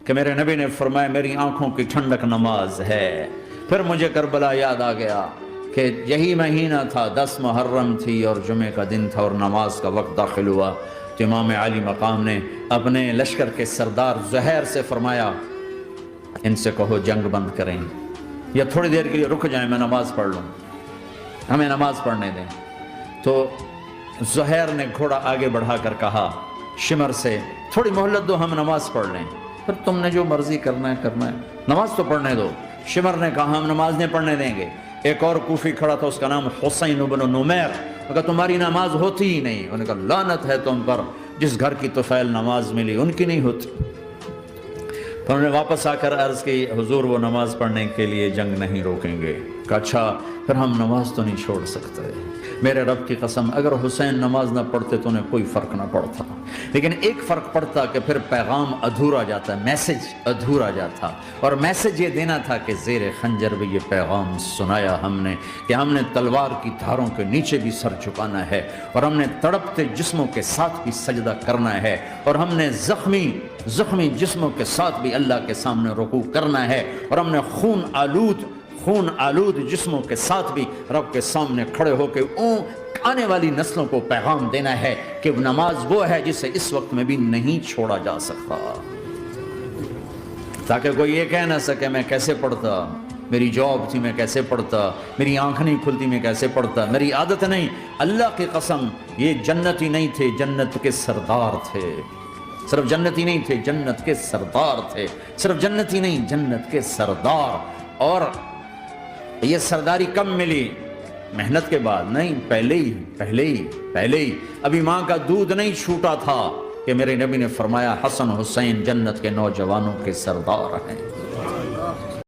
کہ میرے نبی نے فرمایا میری آنکھوں کی ٹھنڈک نماز ہے۔ پھر مجھے کربلا یاد آ گیا کہ یہی مہینہ تھا، 10 محرم تھی اور جمعے کا دن تھا اور نماز کا وقت داخل ہوا تو امام علی مقام نے اپنے لشکر کے سردار زہیر سے فرمایا ان سے کہو جنگ بند کریں یا تھوڑی دیر کے لیے رک جائیں، میں نماز پڑھ لوں، ہمیں نماز پڑھنے دیں۔ تو زہیر نے گھوڑا آگے بڑھا کر کہا شمر سے تھوڑی مہلت دو، ہم نماز پڑھ لیں، پھر تم نے جو مرضی کرنا ہے، نماز تو پڑھنے دو۔ شمر نے کہا ہم نماز نہیں پڑھنے دیں گے۔ ایک اور کوفی کھڑا تھا، اس کا نام حسین بن نمیر، کہا تمہاری نماز ہوتی ہی نہیں۔ انہوں نے کہا لعنت ہے تم پر، جس گھر کی طفیل نماز ملی ان کی نہیں ہوتی۔ پھر انہوں نے واپس آ کر عرض کی حضور وہ نماز پڑھنے کے لیے جنگ نہیں روکیں گے۔ کہا اچھا پھر ہم نماز تو نہیں چھوڑ سکتے۔ میرے رب کی قسم اگر حسین نماز نہ پڑھتے تو انہیں کوئی فرق نہ پڑتا، لیکن ایک فرق پڑتا کہ پھر پیغام ادھورا جاتا، میسج ادھورا جاتا، اور میسج یہ دینا تھا کہ زیر خنجر بھی یہ پیغام سنایا ہم نے کہ ہم نے تلوار کی دھاروں کے نیچے بھی سر جھکانا ہے، اور ہم نے تڑپتے جسموں کے ساتھ بھی سجدہ کرنا ہے، اور ہم نے زخمی جسموں کے ساتھ بھی اللہ کے سامنے رکوع کرنا ہے، اور ہم نے خون آلود جسموں کے ساتھ بھی رب کے سامنے کھڑے ہو کے آنے والی نسلوں کو پیغام دینا ہے کہ نماز وہ ہے جسے اس وقت میں بھی نہیں چھوڑا جا سکتا، تاکہ کوئی یہ کہہ نہ سکے میں کیسے پڑھتا، میری جاب تھی میں کیسے پڑھتا، میری آنکھ نہیں کھلتی میں کیسے پڑھتا، میری عادت نہیں۔ اللہ کی قسم یہ جنتی نہیں تھے، جنت کے سردار تھے، صرف جنتی نہیں تھے، جنت کے سردار تھے، صرف جنتی نہیں جنت کے سردار۔ اور یہ سرداری کم ملی؟ محنت کے بعد نہیں، پہلے ہی ابھی ماں کا دودھ نہیں چھوٹا تھا کہ میرے نبی نے فرمایا حسن حسین جنت کے نوجوانوں کے سردار ہیں۔